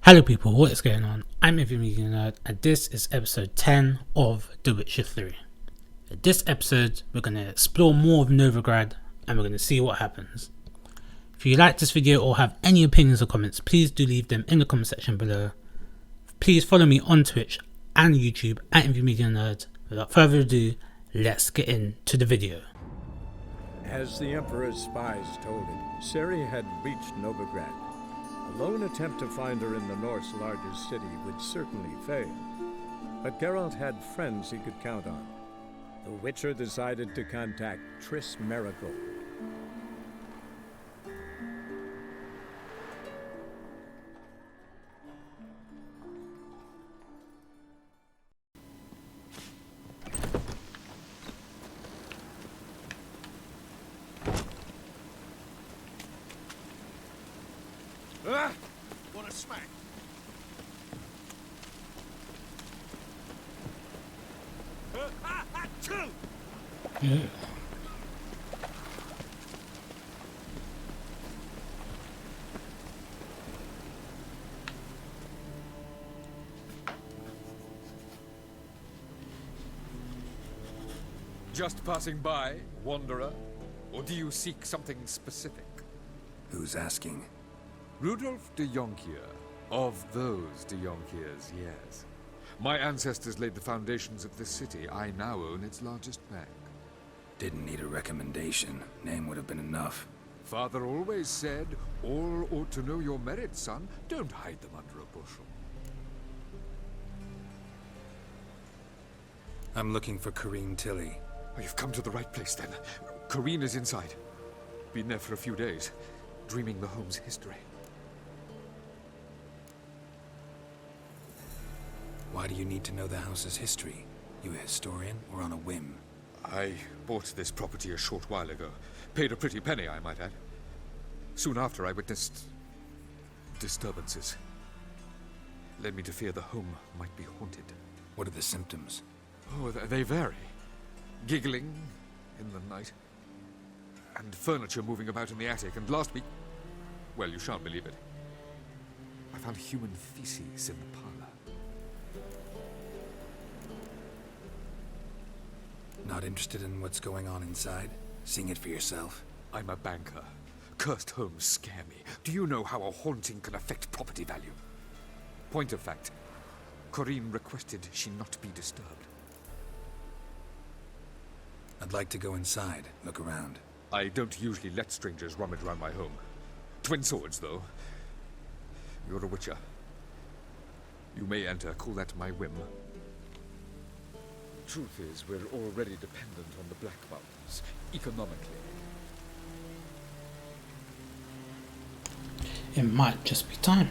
Hello people, what is going on? I'm Novigrad and this is episode 10 of The Witcher 3. In this episode, we're going to explore more of Novigrad and we're going to see what happens. If you like this video or have any opinions or comments, please do leave them in the comment section below. Please follow me on Twitch and YouTube at Novigrad. Without further ado, let's get into the video. As the Emperor's spies told him, Ciri had reached Novigrad. A lone attempt to find her in the North's largest city would certainly fail. But Geralt had friends he could count on. The Witcher decided to contact Triss Merigold. What a smack! Just passing by, wanderer? Or do you seek something specific? Who's asking? Rudolf de Jonkier. Of those de Jonkiers, yes. My ancestors laid the foundations of this city. I now own its largest bank. Didn't need a recommendation. Name would have been enough. Father always said, all ought to know your merits, son. Don't hide them under a bushel. I'm looking for Corrine Tilly. Oh, you've come to the right place, then. Corrine is inside. Been there for a few days, dreaming the home's history. Why do you need to know the house's history? You a historian or on a whim? I bought this property a short while ago. Paid a pretty penny, I might add. Soon after, I witnessed disturbances. Led me to fear the home might be haunted. What are the symptoms? Oh, they vary. Giggling in the night. And furniture moving about in the attic. And last week, well, you shan't believe it, I found human feces in the parlor. Not interested in what's going on inside? Seeing it for yourself? I'm a banker. Cursed homes scare me. Do you know how a haunting can affect property value? Point of fact, Corrine requested she not be disturbed. I'd like to go inside, look around. I don't usually let strangers rummage around my home. Twin swords, though. You're a witcher. You may enter, call that my whim. Truth is, we're already dependent on the Black Mountains, economically. It might just be time.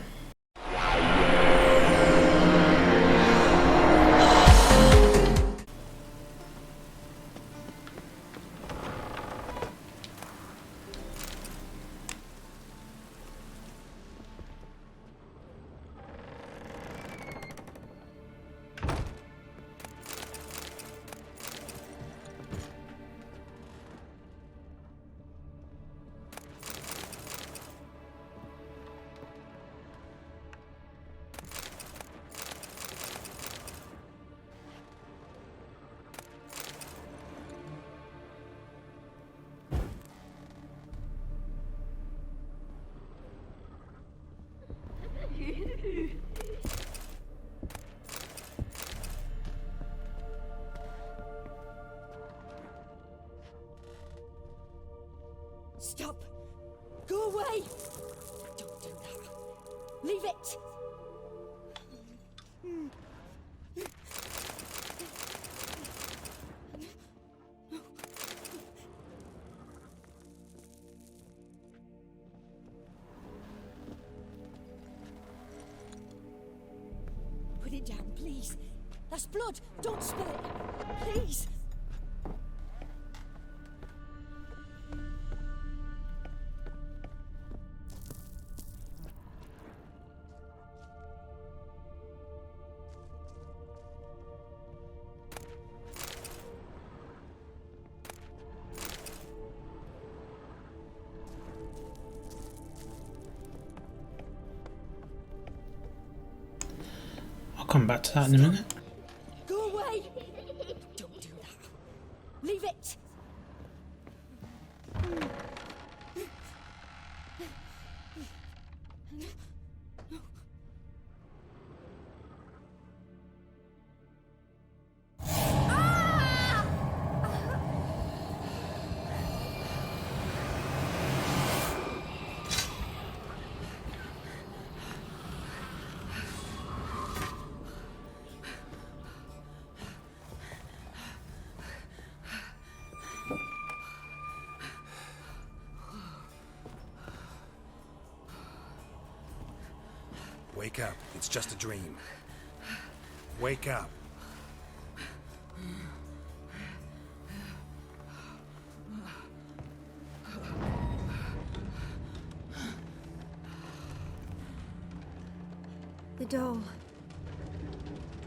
Stop! Go away! Don't do that. Leave it! Put it down, please. That's blood. Don't spill it. Please. come back to that in a minute. Go away! Don't do that. Leave it! Wake up. It's just a dream. Wake up. The doll.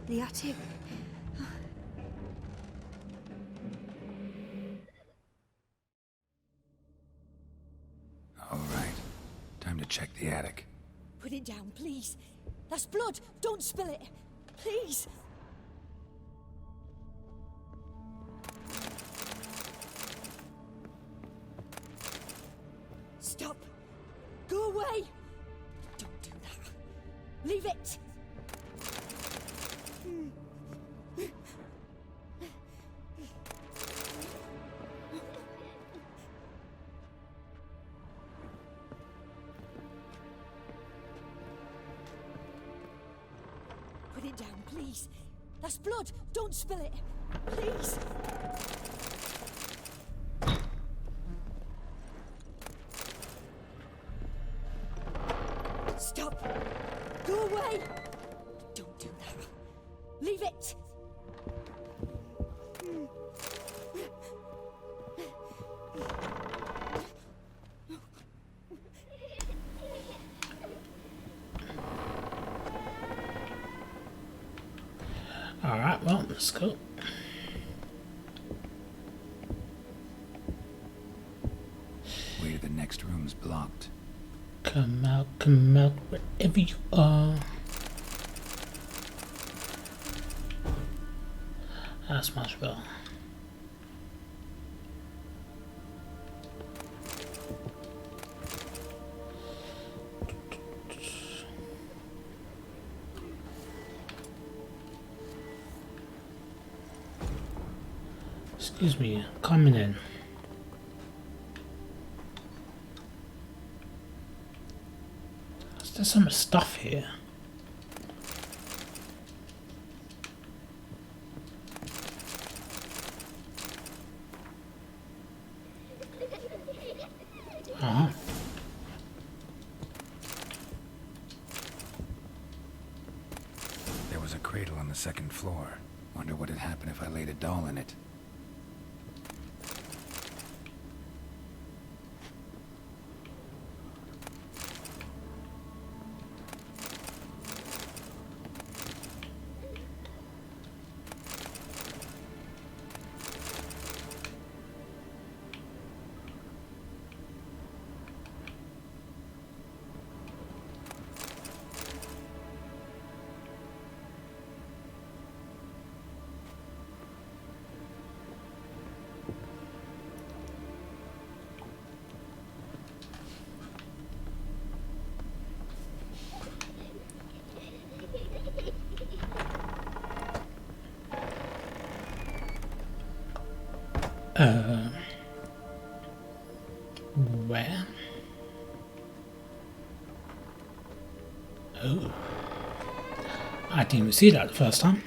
The attic. All right. Time to check the attic. Put it down, please. That's blood. Don't spill it. Please. Stop. Go away. Don't do that. Leave it. Put it down, please. That's blood. Don't spill it. Please. Stop. Go away. Don't do that. Leave it. Alright, well, let's go. Way to the next room's blocked. Come out, wherever you are. That's much better. Excuse me, coming in. There's so much stuff here. Uh-huh. There was a cradle on the second floor. Wonder what had happened if I laid a doll in it. Where? Oh. I didn't even see that the first time.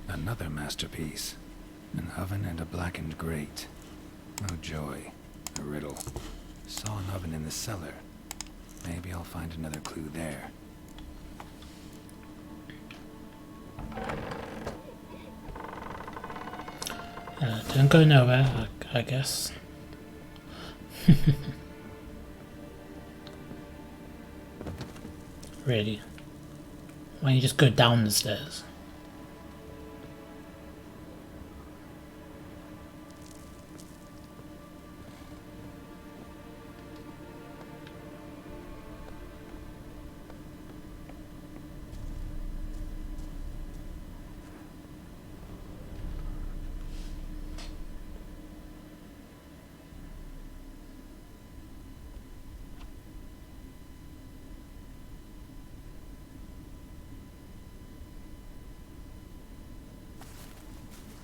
Another masterpiece. An oven and a blackened grate. Oh joy. A riddle. Saw an oven in the cellar. Maybe I'll find another clue there. Don't go nowhere, I guess. Really? Why don't you just go down the stairs?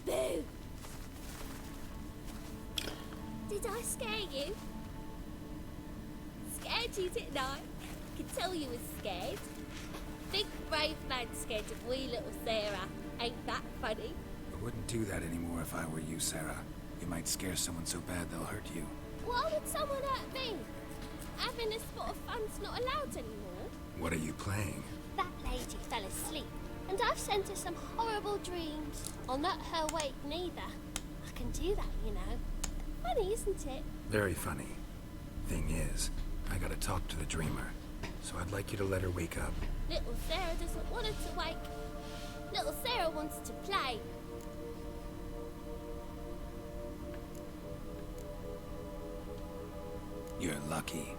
Boo! Did I scare you? Scared you, didn't I? I could tell you was scared. Big brave man scared of wee little Sarah. Ain't that funny? I wouldn't do that anymore if I were you, Sarah. You might scare someone so bad they'll hurt you. Why would someone hurt me? Having a spot of fun's not allowed anymore. What are you playing? That lady fell asleep, and I've sent her some horrible dreams. I'll not her wake neither. I can do that, you know. Funny, isn't it? Very funny. Thing is, I gotta talk to the dreamer, so I'd like you to let her wake up. Little Sarah doesn't want her to wake. Little Sarah wants to play. You're lucky.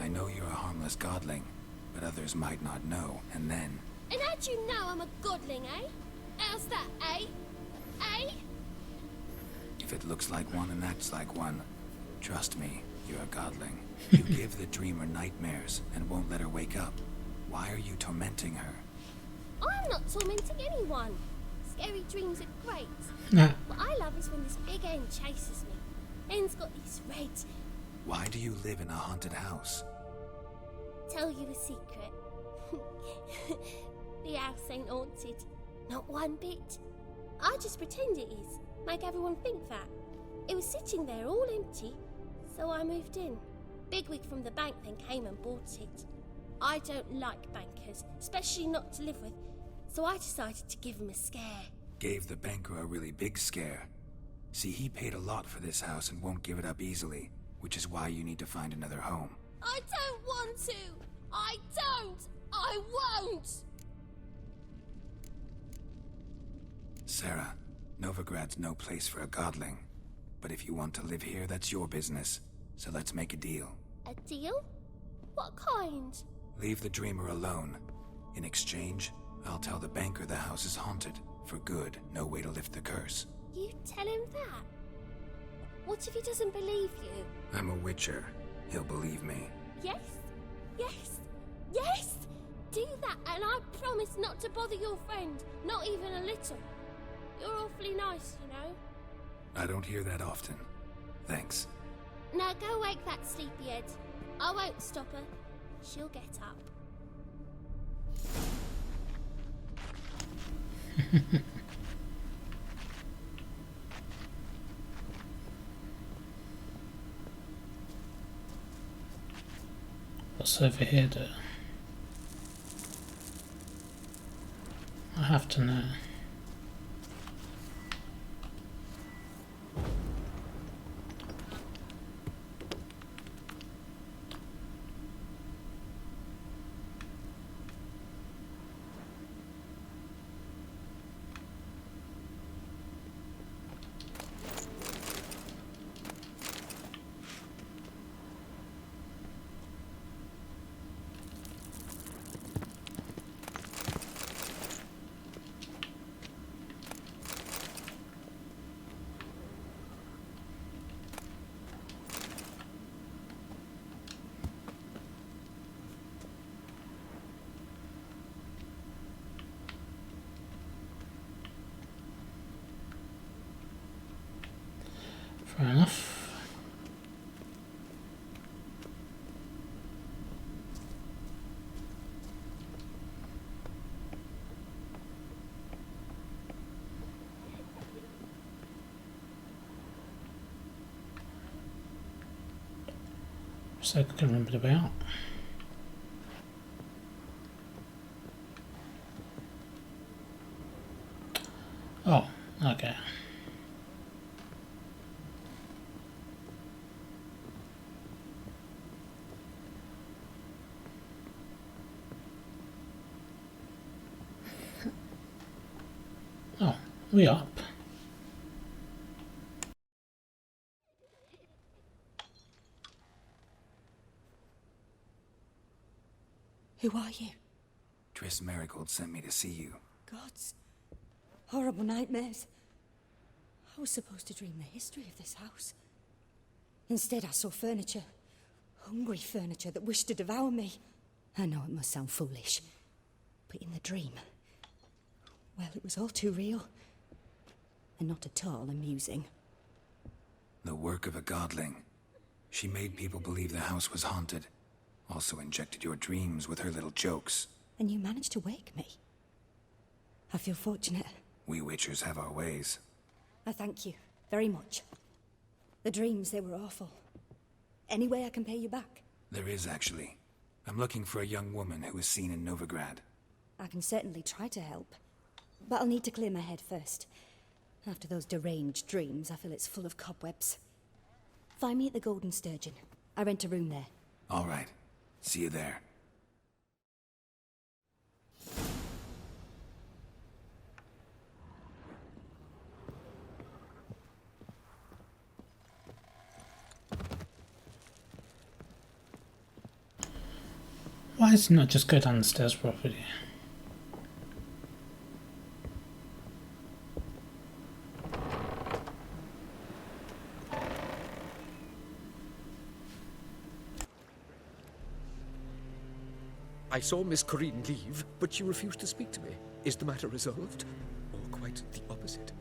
I know you're a harmless godling, but others might not know, and then... And how'd you know I'm a godling, eh? How's that, eh? Eh? If it looks like one and acts like one, trust me, you're a godling. You give the dreamer nightmares and won't let her wake up. Why are you tormenting her? I'm not tormenting anyone. Scary dreams are great. Nah. What I love is when this big hen chases me. Hen's got these red... Why do you live in a haunted house? Tell you a secret. The house ain't haunted. Not one bit. I just pretend it is. Make everyone think that. It was sitting there all empty, so I moved in. Bigwig from the bank then came and bought it. I don't like bankers, especially not to live with, so I decided to give him a scare. Gave the banker a really big scare. See, he paid a lot for this house and won't give it up easily, which is why you need to find another home. I don't want to! I don't! I won't! Sarah, Novigrad's no place for a godling. But if you want to live here, that's your business. So let's make a deal. A deal? What kind? Leave the dreamer alone. In exchange, I'll tell the banker the house is haunted. For good, no way to lift the curse. You tell him that? What if he doesn't believe you? I'm a witcher. He'll believe me. Yes? Yes? Yes! Do that, and I promise not to bother your friend. Not even a little. You're awfully nice, you know. I don't hear that often. Thanks. Now go wake that sleepyhead. I won't stop her. She'll get up. What's over here though? I have to know. Fair enough. So I can remember the way out. Oh, okay. We up. Who are you? Triss Marigold sent me to see you. Gods. Horrible nightmares. I was supposed to dream the history of this house. Instead, I saw furniture. Hungry furniture that wished to devour me. I know it must sound foolish, but in the dream, well, it was all too real. And not at all amusing. The work of a godling. She made people believe the house was haunted. Also injected your dreams with her little jokes. And you managed to wake me. I feel fortunate. We witchers have our ways. I thank you very much. The dreams, they were awful. Any way I can pay you back? There is, actually. I'm looking for a young woman who was seen in Novigrad. I can certainly try to help. But I'll need to clear my head first. After those deranged dreams, I feel it's full of cobwebs. Find me at the Golden Sturgeon. I rent a room there. All right. See you there. Why does he not just go down the stairs properly? I saw Miss Corinne leave, but she refused to speak to me. Is the matter resolved? Or quite the opposite?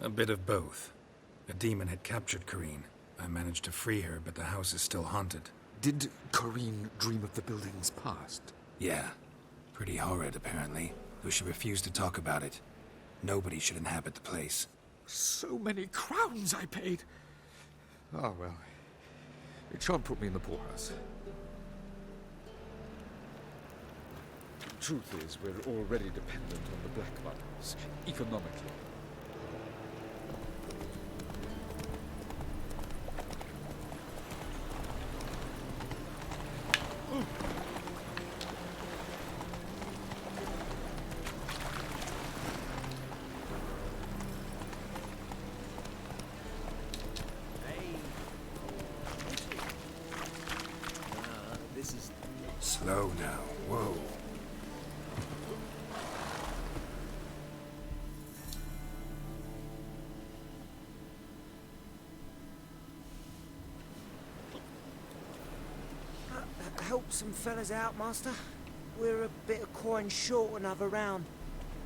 A bit of both. A demon had captured Corinne. I managed to free her, but the house is still haunted. Did Corinne dream of the building's past? Yeah. Pretty horrid, apparently, though she refused to talk about it. Nobody should inhabit the place. So many crowns I paid! Ah, well. It shan't put me in the poorhouse. Truth is, we're already dependent on the black markets, economically. Slow now. Whoa. Help some fellas out, Master. We're a bit of coin short another round.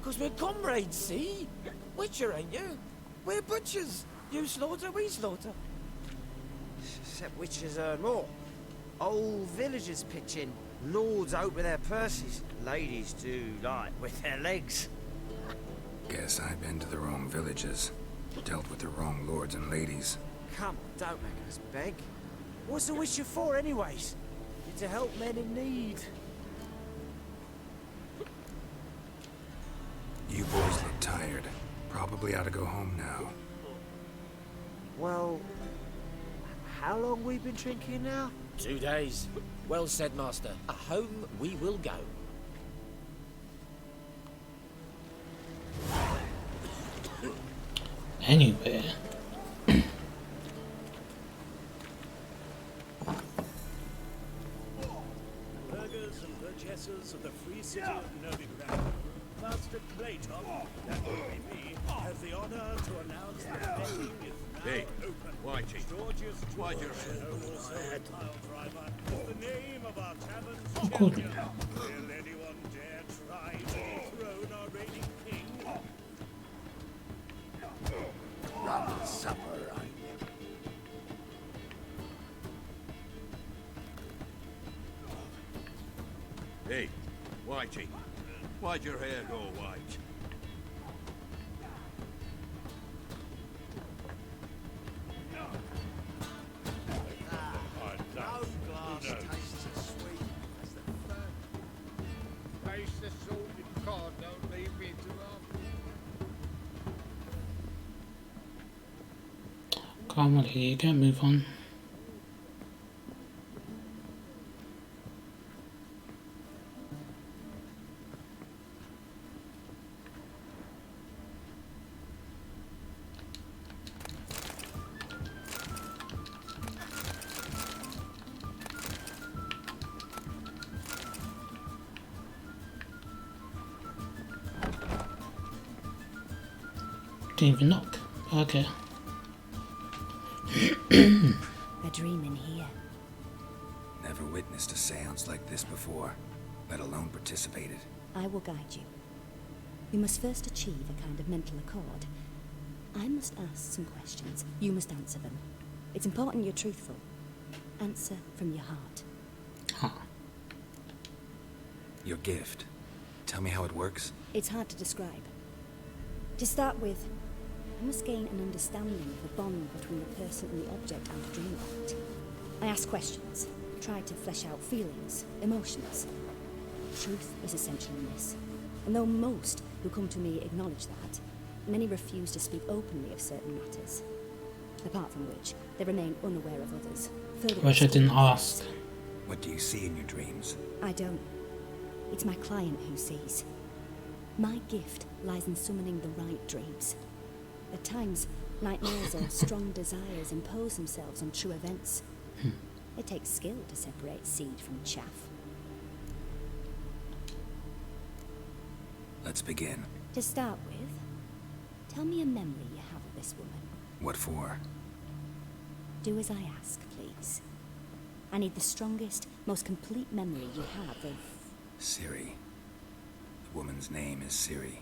'Cause we're comrades, see? Witcher, ain't you? We're butchers. You slaughter, we slaughter. Except witches earn more. Old villagers pitch in. Lords out with their purses. Ladies do, like, with their legs. Guess I've been to the wrong villages. Dealt with the wrong lords and ladies. Come, don't make us beg. What's a witcher for, anyways? It's to help men in need. You boys look tired. Probably ought to go home now. Well, how long we been drinking now? 2 days. Well said, Master. Home we will go. Anyway. Burghers and burgesses of the free city of Novigrad, Master Clayton, that will be me, has the honor to announce that the meeting is now open. George's tile driver is the name of our tavern's champion. Will anyone dare try to dethrone our reigning king? Run supper, I Hey, Whitey, why'd your hair go white? Come on, here you go, move on. Didn't even knock. Okay. A dream in here. Never witnessed a seance like this before, let alone participated. I will guide you. You must first achieve a kind of mental accord. I must ask some questions. You must answer them. It's important you're truthful. Answer from your heart. Huh. Your gift. Tell me how it works. It's hard to describe. To start with, I must gain an understanding of the bond between the person and the object I'm to dream about. I ask questions, try to flesh out feelings, emotions. Truth is essential in this. And though most who come to me acknowledge that, many refuse to speak openly of certain matters. Apart from which, they remain unaware of others. Wish I didn't ask. What do you see in your dreams? I don't. It's my client who sees. My gift lies in summoning the right dreams. At times, nightmares or strong desires impose themselves on true events. It takes skill to separate seed from chaff. Let's begin. To start with, tell me a memory you have of this woman. What for? Do as I ask, please. I need the strongest, most complete memory you have of... Ciri. The woman's name is Ciri.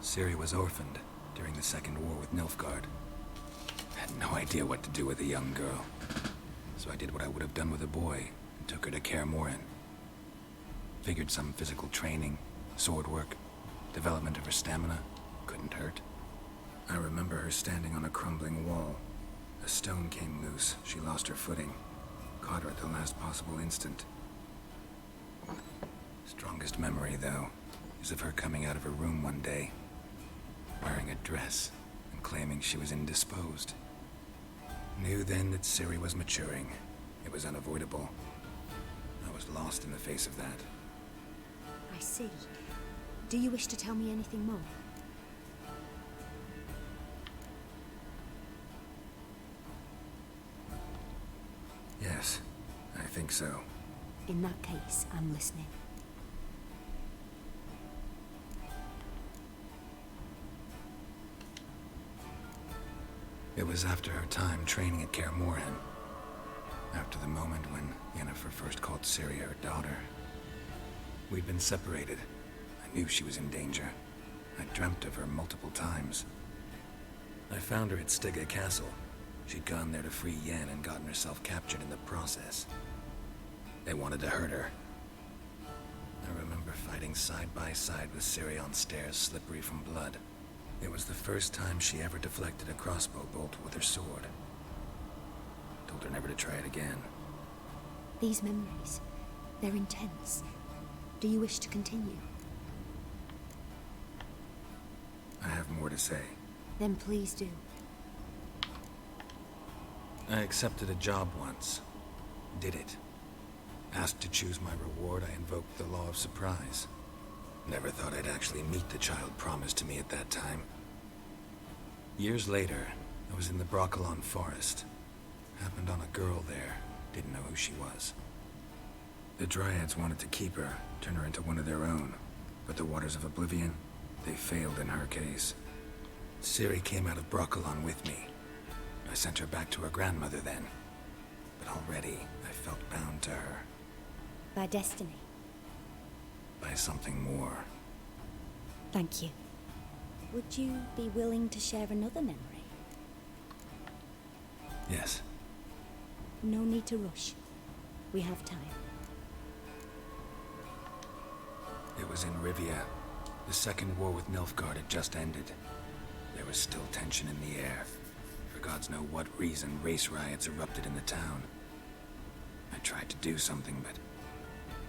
Ciri was orphaned during the Second War with Nilfgaard. Had no idea what to do with a young girl. So I did what I would have done with a boy and took her to Kaer Morhen. Figured some physical training, sword work, development of her stamina couldn't hurt. I remember her standing on a crumbling wall. A stone came loose, she lost her footing. Caught her at the last possible instant. Strongest memory, though, is of her coming out of her room one day, wearing a dress and claiming she was indisposed. Knew then that Ciri was maturing. It was unavoidable. I was lost in the face of that. I see. Do you wish to tell me anything more? Yes, I think so. In that case, I'm listening. It was after her time training at Kaer Morhen. After the moment when Yennefer first called Ciri her daughter. We'd been separated. I knew she was in danger. I dreamt of her multiple times. I found her at Stege Castle. She'd gone there to free Yen and gotten herself captured in the process. They wanted to hurt her. I remember fighting side by side with Ciri on stairs slippery from blood. It was the first time she ever deflected a crossbow bolt with her sword. Told her never to try it again. These memories, they're intense. Do you wish to continue? I have more to say. Then please do. I accepted a job once. Did it. Asked to choose my reward, I invoked the law of surprise. Never thought I'd actually meet the child promised to me at that time. Years later, I was in the Broccolon forest. Happened on a girl there. Didn't know who she was. The Dryads wanted to keep her, turn her into one of their own. But the Waters of Oblivion, they failed in her case. Ciri came out of Broccolon with me. I sent her back to her grandmother then. But already, I felt bound to her. By destiny. By something more. Thank you. Would you be willing to share another memory? Yes. No need to rush. We have time. It was in Rivia. The Second War with Nilfgaard had just ended. There was still tension in the air. For gods know what reason, race riots erupted in the town. I tried to do something, but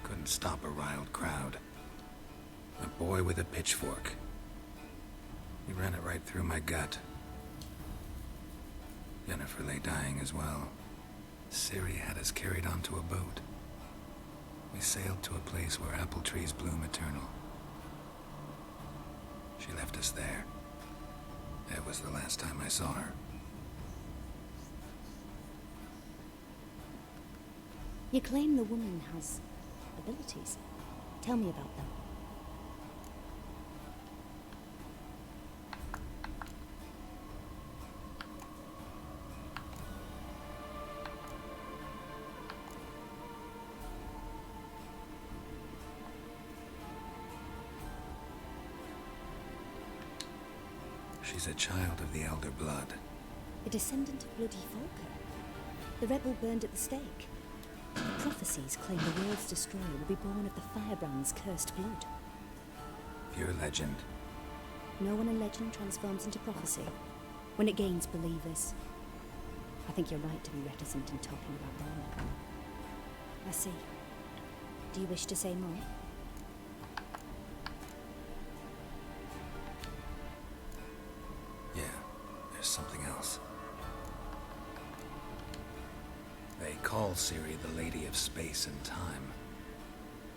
couldn't stop a riled crowd. A boy with a pitchfork. He ran it right through my gut. Yennefer lay dying as well. Ciri had us carried onto a boat. We sailed to a place where apple trees bloom eternal. She left us there. That was the last time I saw her. You claim the woman has abilities. Tell me about them. She's a child of the Elder Blood. A descendant of bloody Volker. The rebel burned at the stake. The prophecies claim the world's destroyer will be born of the Firebrand's cursed blood. Pure legend. No one in legend transforms into prophecy when it gains believers. I think you're right to be reticent in talking about them. I see. Do you wish to say more? Yeah, there's something else. They call Ciri the Lady of Space and Time.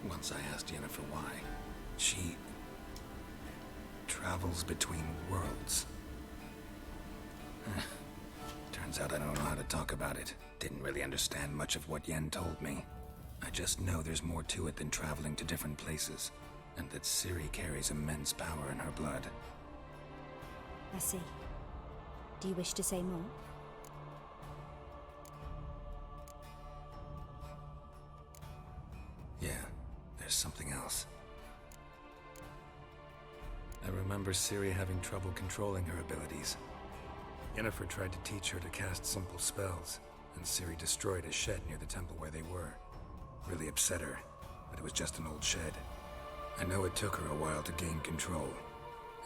Once I asked Yennefer why. She travels between worlds. Turns out I don't know how to talk about it. Didn't really understand much of what Yen told me. I just know there's more to it than traveling to different places, and that Ciri carries immense power in her blood. I see. Do you wish to say more? Yeah, there's something else. I remember Ciri having trouble controlling her abilities. Yennefer tried to teach her to cast simple spells, and Ciri destroyed a shed near the temple where they were. Really upset her, but it was just an old shed. I know it took her a while to gain control,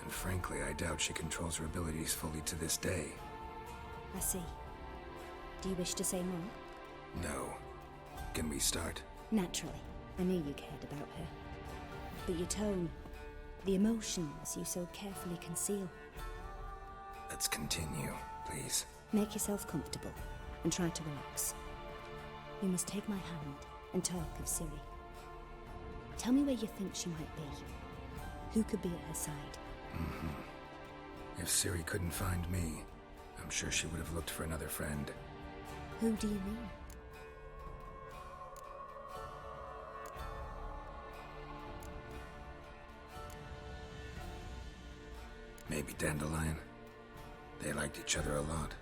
and frankly, I doubt she controls her abilities fully to this day. I see. Do you wish to say more? No. Can we start? Naturally. I knew you cared about her. But your tone, the emotions you so carefully conceal. Let's continue, please. Make yourself comfortable and try to relax. You must take my hand and talk of Ciri. Tell me where you think she might be. Who could be at her side? If Ciri couldn't find me, I'm sure she would have looked for another friend. Who do you mean? Maybe Dandelion. They liked each other a lot.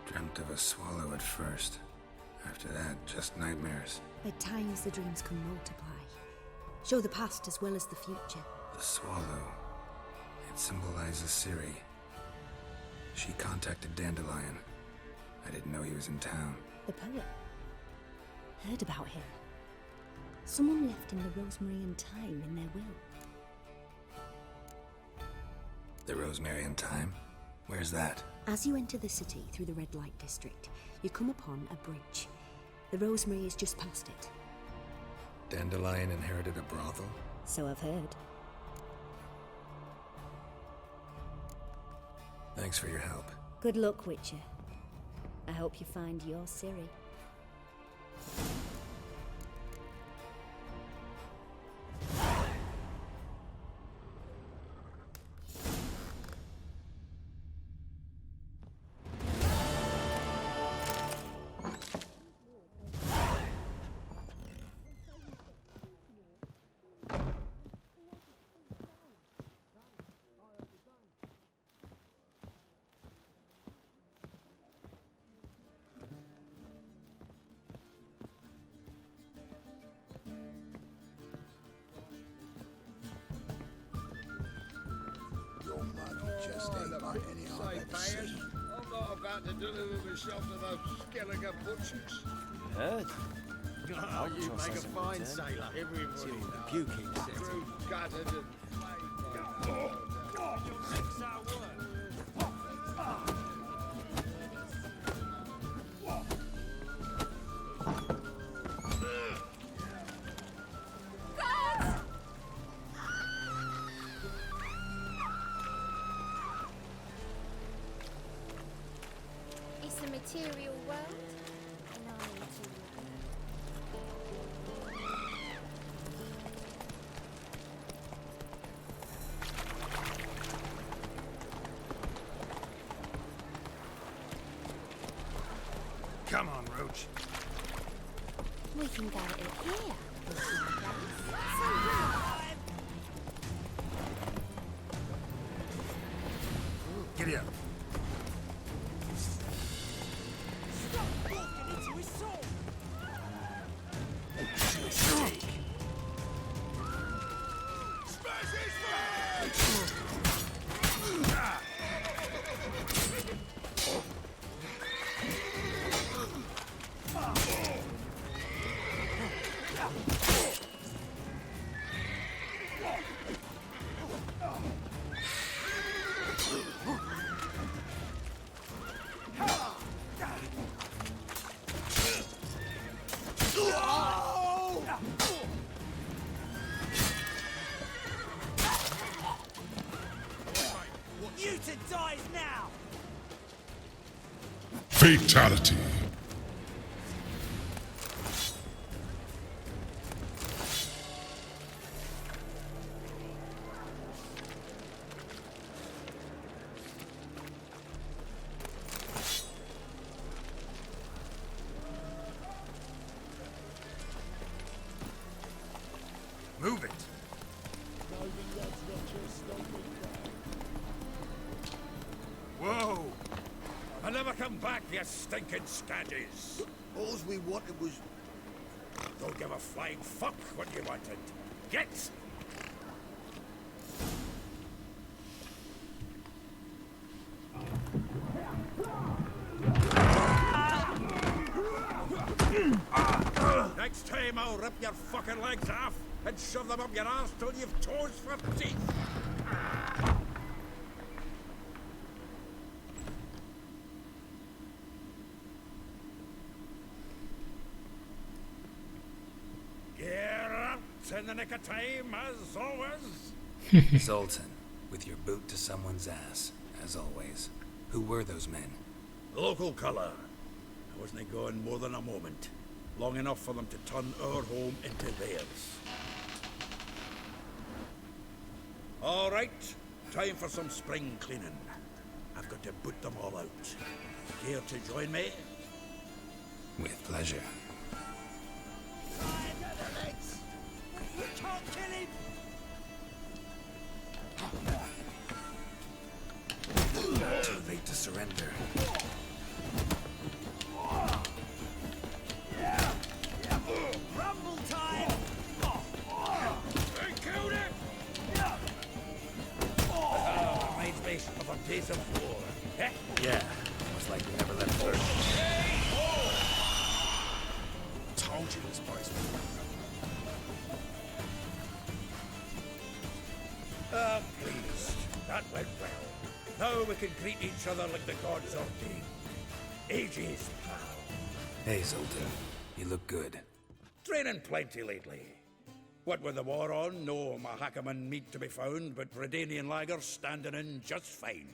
Dreamt of a swallow at first. After that, just nightmares. At times the dreams can multiply. Show the past as well as the future. The swallow. It symbolizes Ciri. She contacted Dandelion. I didn't know he was in town. The poet. Heard about him. Someone left him the rosemary and thyme in their will. The Rosemary and Thyme? Where's that? As you enter the city through the red light district, you come upon a bridge. The rosemary is just past it. Dandelion inherited a brothel? So I've heard. Thanks for your help. Good luck, Witcher. I hope you find your Ciri. pay us? I'm not about to deliver myself to those skeleton butchers. Heard? Oh, you make a fine sailor. Everybody puking through gutted and It's a material world, and I need to Come on, Roach. We can go at it here. This is my place. So yeah. Giddy up. Stop walking into his soul! smash his face! Newton dies now! Fatality. Move it. Whoa! I'll never come back, you stinking scaddies. All we wanted was... Don't give a flying fuck what you wanted. Get! Next time I'll rip your fucking legs off and shove them up your arse till you've toes for teeth. Gear up in the nick of time, as always. Zoltan, with your boot to someone's ass, as always. Who were those men? Local colour. I wasn't going more than a moment. Long enough for them to turn our home into theirs. All right, time for some spring cleaning. I've got to boot them all out. Care to join me? With pleasure. You can't kill him! Too late to surrender. Rumble time! They killed him! Reminds me of a days of war. Eh? Yeah, almost like we never left first. Told you this place was... Pleased. That went well. Now we can greet each other like the gods ordained. Ages, pal. Hey, Zoltan. You look good. Training plenty lately. What with the war on, no Mahakaman meat to be found, but Redanian lagers standing in just fine.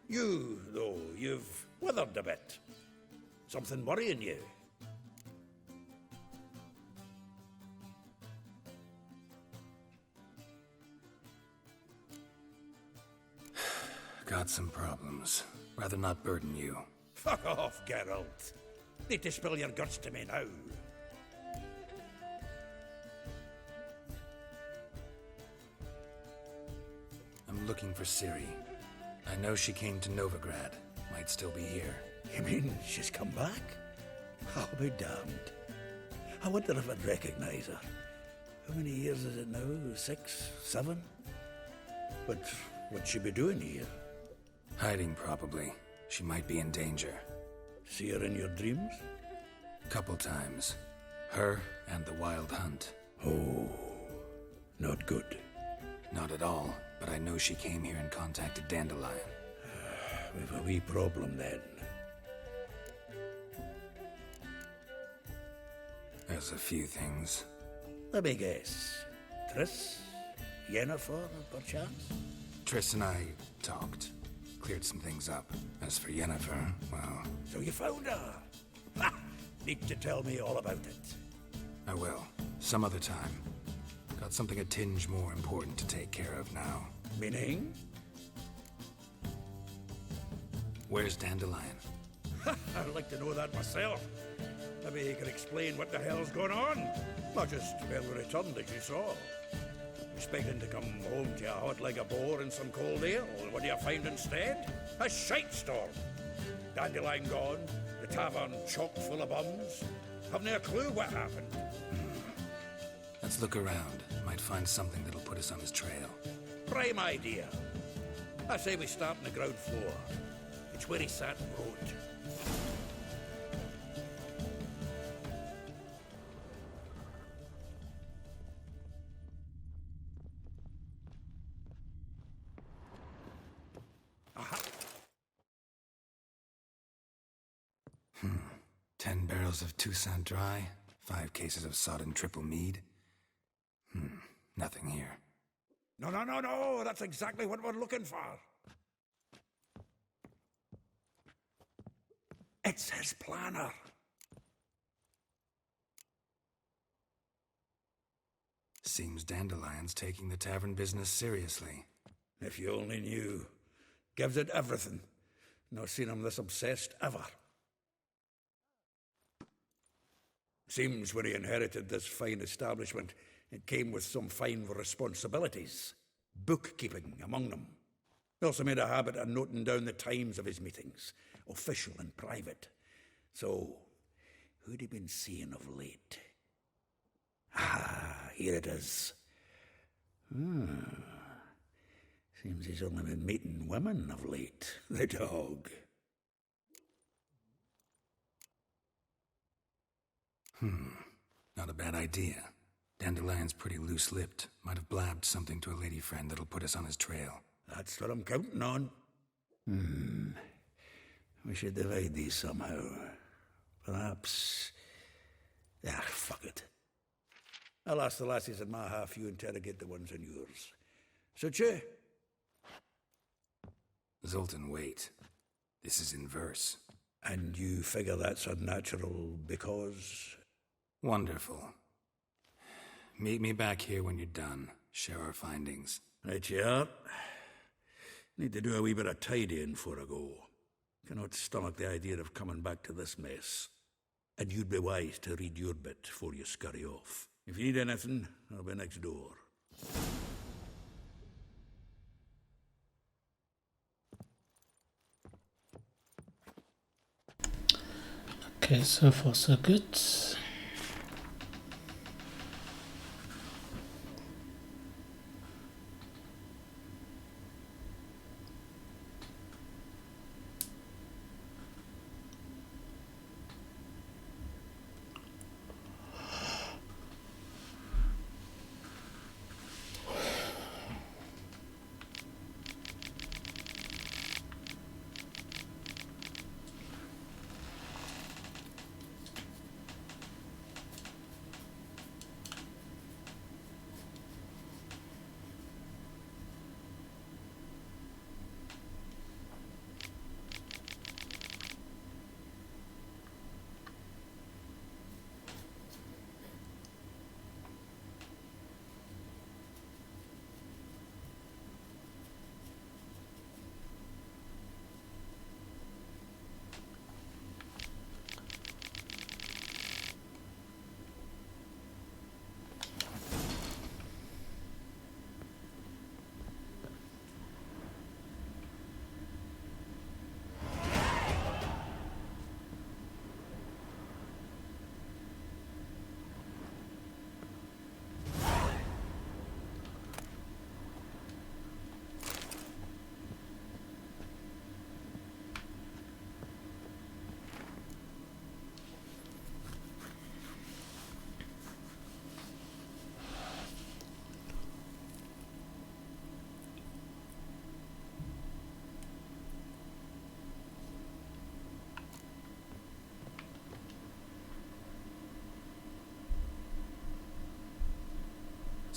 You, though, you've withered a bit. Something worrying you? Got some problems. Rather not burden you. Fuck off, Geralt. Need to spill your guts to me now. I'm looking for Ciri. I know she came to Novigrad. Might still be here. You mean she's come back? I'll be damned. I wonder if I'd recognize her. How many years is it now? 6, 7? But what'd she be doing here? Hiding, probably. She might be in danger. See her in your dreams? Couple times. Her and the Wild Hunt. Oh, not good. Not at all, but I know she came here and contacted Dandelion. We've a wee problem then. There's a few things. Let me guess. Triss? Yennefer, perchance? Triss and I talked. Cleared some things up. As for Yennefer, well... So you found her? Ha! Need to tell me all about it. I will. Some other time. Got something a tinge more important to take care of now. Meaning? Where's Dandelion? I'd like to know that myself. Maybe he can explain what the hell's going on. Not just well returned as you saw. Expecting to come home to you hot like a boar in some cold ale. What do you find instead? A shite storm. Dandelion gone, the tavern chock full of bums. Haven't a clue what happened. Let's look around. Might find something that'll put us on his trail. Prime idea. I say we start on the ground floor. It's where he sat and wrote. Aha. 10 barrels of Toussaint Dry, 5 cases of sodden triple mead. Nothing here. No. That's exactly what we're looking for. It's his planner. Seems Dandelion's taking the tavern business seriously. If you only knew. Gives it everything. Not seen him this obsessed ever. Seems when he inherited this fine establishment, it came with some fine responsibilities. Bookkeeping among them. He also made a habit of noting down the times of his meetings, official and private. So, who'd he been seeing of late? Ah, here it is. Seems he's only been meeting women of late, the dog. Not a bad idea. Dandelion's pretty loose-lipped. Might have blabbed something to a lady friend that'll put us on his trail. That's what I'm counting on. We should divide these somehow. Perhaps... fuck it. I'll ask the lassies in my half, you interrogate the ones in yours. Suit you? Zoltan, wait. This is in verse. And you figure that's unnatural because... Wonderful. Meet me back here when you're done. Share our findings. Right you are. Need to do a wee bit of tidying before I go. Cannot stomach the idea of coming back to this mess. And you'd be wise to read your bit before you scurry off. If you need anything, I'll be next door. Okay, so far so good.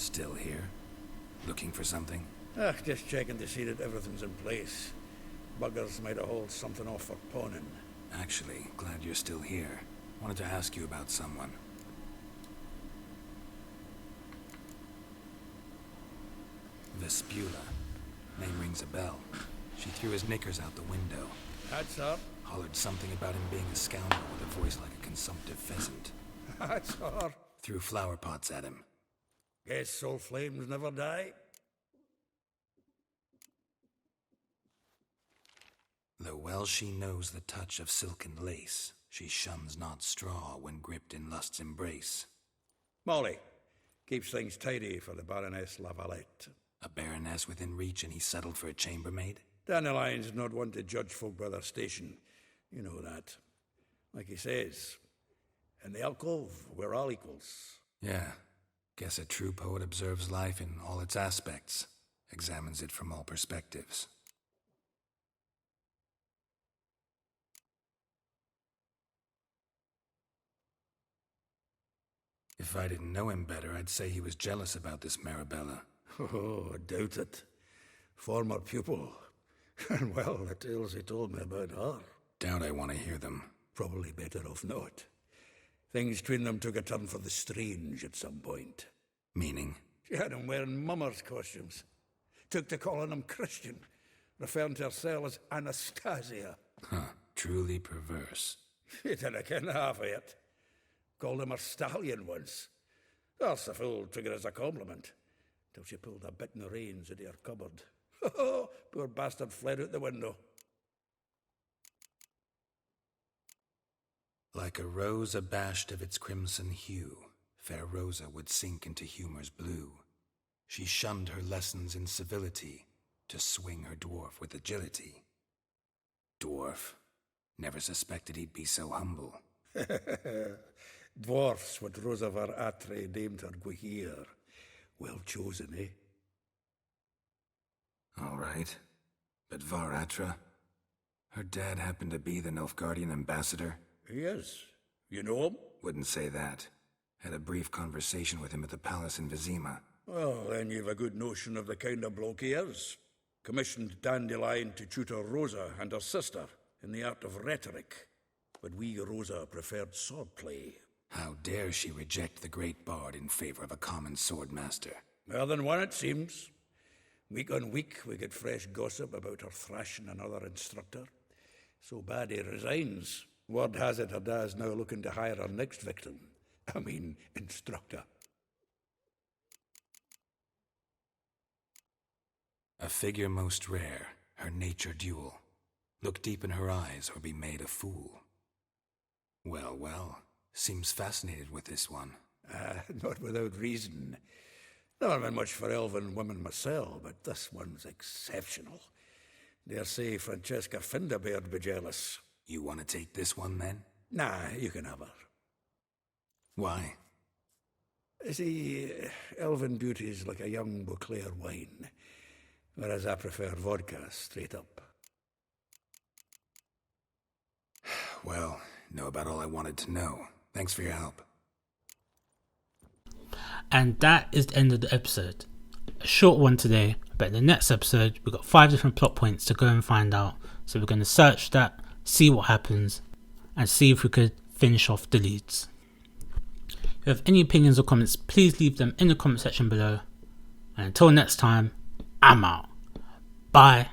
Still here? Looking for something? Just checking to see that everything's in place. Buggers might have hauled something off for pawning. Actually, glad you're still here. Wanted to ask you about someone. Vespula. Name rings a bell. She threw his knickers out the window. That's up. Hollered something about him being a scoundrel with a voice like a consumptive pheasant. That's her. Threw flower pots at him. Guess soul flames never die. Though well she knows the touch of silken lace, she shuns not straw when gripped in lust's embrace. Molly. Keeps things tidy for the Baroness Lavalette. A baroness within reach and he settled for a chambermaid? Dandelion's not one to judge folk by their station. You know that. Like he says, in the alcove, we're all equals. Yeah. Guess a true poet observes life in all its aspects, examines it from all perspectives. If I didn't know him better, I'd say he was jealous about this Marabella. Oh, I doubt it. Former pupil. And well, the tales he told me about her. Doubt I want to hear them. Probably better off not. Things between them took a turn for the strange at some point. Meaning? She had him wearing mummers' costumes. Took to calling him Christian, referring to herself as Anastasia. Huh, truly perverse. He didn't ken half of it. Called him her stallion once. That's the fool took it as a compliment. Till she pulled a bit in the reins into her cupboard. Poor bastard fled out the window. Like a rose abashed of its crimson hue, fair Rosa would sink into humor's blue. She shunned her lessons in civility, to swing her dwarf with agility. Dwarf. Never suspected he'd be so humble. Dwarfs what Rosa var Atre named her Guahir. Well chosen, eh? All right. But Varatra? Her dad happened to be the Nilfgaardian ambassador? He is. You know him? Wouldn't say that. Had a brief conversation with him at the palace in Vizima. Well, then you've a good notion of the kind of bloke he is. Commissioned Dandelion to tutor Rosa and her sister in the art of rhetoric. But we Rosa preferred swordplay. How dare she reject the great bard in favor of a common swordmaster? More than one, it seems. Week on week, we get fresh gossip about her thrashing another instructor. So bad he resigns. Word has it her dad's now looking to hire her next victim. I mean, instructor. A figure most rare, her nature dual. Look deep in her eyes or be made a fool. Well, well, seems fascinated with this one. Not without reason. Never been much for elven women myself, but this one's exceptional. Dare say Francesca Finderbeard be jealous. You want to take this one, then? Nah, you can have her. Why? See, elven beauty's like a young Beauclair wine, whereas I prefer vodka straight up. Well, know about all I wanted to know. Thanks for your help. And that is the end of the episode. A short one today, but in the next episode we've got 5 different plot points to go and find out. So we're going to search that, see what happens, and see if we could finish off the leads. If you have any opinions or comments, please leave them in the comment section below. And until next time, I'm out. Bye.